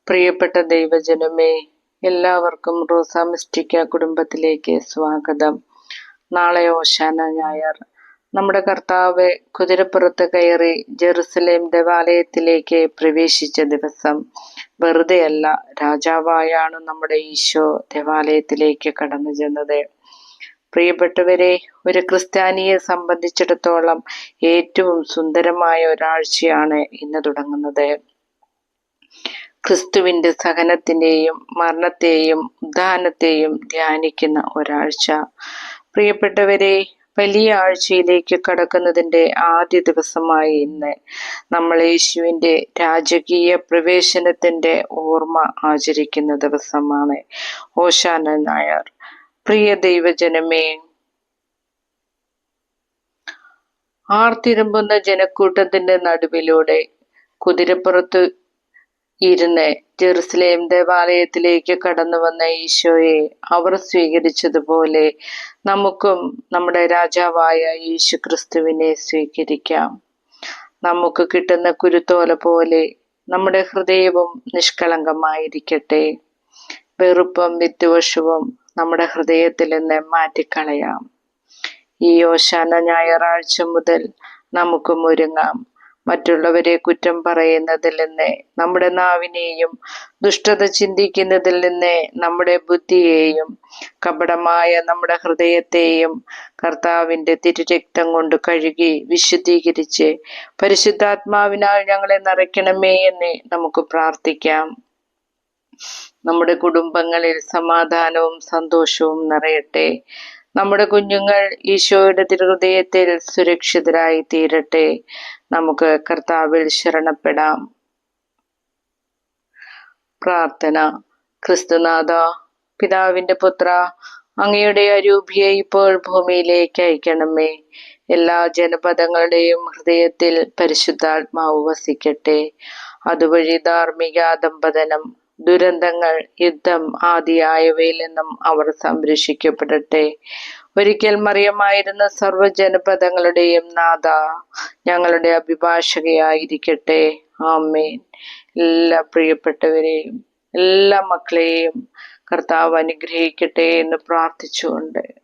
പ്രിയപ്പെട്ട ദൈവജനമേ, എല്ലാവർക്കും റോസ മിസ്റ്റിക്ക കുടുംബത്തിലേക്ക് സ്വാഗതം. നാളെ ഓശാന ഞായർ. നമ്മുടെ കർത്താവ് കുതിരപ്പുറത്ത് കയറി ജെറുസലേം ദേവാലയത്തിലേക്ക് പ്രവേശിച്ച ദിവസം. വെറുതെയല്ല, രാജാവായാണ് നമ്മുടെ ഈശോ ദേവാലയത്തിലേക്ക് കടന്നു ചെന്നത്. പ്രിയപ്പെട്ടവരെ, ഒരു ക്രിസ്ത്യാനിയെ സംബന്ധിച്ചിടത്തോളം ഏറ്റവും സുന്ദരമായ ഒരാഴ്ചയാണ് ഇന്ന് തുടങ്ങുന്നത്. ക്രിസ്തുവിന്റെ സഹനത്തിന്റെയും മരണത്തെയും ഉദ്ധാനത്തെയും ധ്യാനിക്കുന്ന ഒരാഴ്ച. പ്രിയപ്പെട്ടവരെ, വലിയ ആഴ്ചയിലേക്ക് കടക്കുന്നതിന്റെ ആദ്യ ദിവസമായി ഇന്ന് നമ്മൾ യേശുവിന്റെ രാജകീയ പ്രവേശനത്തിന്റെ ഓർമ്മ ആചരിക്കുന്ന ദിവസമാണ് ഓശാന ഞായർ. പ്രിയ ദൈവജനമേ, ആർത്തിരമ്പുന്ന ജനക്കൂട്ടത്തിന്റെ നടുവിലൂടെ കുതിരപ്പുറത്ത് ഇരുന്ന് ജെറുസലേം ദേവാലയത്തിലേക്ക് കടന്നു വന്ന ഈശോയെ അവർ സ്വീകരിച്ചതുപോലെ നമുക്കും നമ്മുടെ രാജാവായ യേശു ക്രിസ്തുവിനെ സ്വീകരിക്കാം. നമുക്ക് കിട്ടുന്ന കുരുത്തോല പോലെ നമ്മുടെ ഹൃദയവും നിഷ്കളങ്കമായിരിക്കട്ടെ. വെറുപ്പും വിദ്വേഷവും നമ്മുടെ ഹൃദയത്തിൽ നിന്ന് മാറ്റിക്കളയാം. ഈ ഓശാന ഞായറാഴ്ച മുതൽ നമുക്കും ഒരുങ്ങാം. മറ്റുള്ളവരെ കുറ്റം പറയുന്നതിൽ നിന്ന് നമ്മുടെ നാവിനെയും ദുഷ്ടത ചിന്തിക്കുന്നതിൽ നിന്ന് നമ്മുടെ ബുദ്ധിയെയും കപടമായ നമ്മുടെ ഹൃദയത്തെയും കർത്താവിന്റെ തിരുരക്തം കൊണ്ട് കഴുകി വിശുദ്ധീകരിച്ച് പരിശുദ്ധാത്മാവിനാൽ ഞങ്ങളെ നിറയ്ക്കണമേ എന്ന് നമുക്ക് പ്രാർത്ഥിക്കാം. നമ്മുടെ കുടുംബങ്ങളിൽ സമാധാനവും സന്തോഷവും നിറയട്ടെ. നമ്മുടെ കുഞ്ഞുങ്ങൾ ഈശോയുടെ തിരുഹൃദയത്തിൽ സുരക്ഷിതരായി തീരട്ടെ. നമുക്ക് കർത്താവിൽ ശരണപ്പെടാം. പ്രാർത്ഥന. ക്രിസ്തുനാഥ, പിതാവിന്റെ പുത്ര, അങ്ങയുടെ അരൂപിയെ ഇപ്പോൾ ഭൂമിയിലേക്ക് അയക്കണമേ. എല്ലാ ജനപദങ്ങളുടെയും ഹൃദയത്തിൽ പരിശുദ്ധാത്മാവ് വസിക്കട്ടെ. അതുവഴി ധാർമ്മിക അധംപതനം, ദുരന്തങ്ങൾ, യുദ്ധം ആദിയായവയിൽ നിന്നും അവർ സംരക്ഷിക്കപ്പെടട്ടെ. ഒരിക്കൽ മറിയമായിരുന്ന സർവ്വജനപദങ്ങളുടെയും നാഥ, ഞങ്ങളുടെ അഭിഭാഷകയായിരിക്കട്ടെ. ആമേൻ. എല്ലാ പ്രിയപ്പെട്ടവരെയും എല്ലാ മക്കളെയും കർത്താവ് അനുഗ്രഹിക്കട്ടെ എന്ന് പ്രാർത്ഥിച്ചുകൊണ്ട്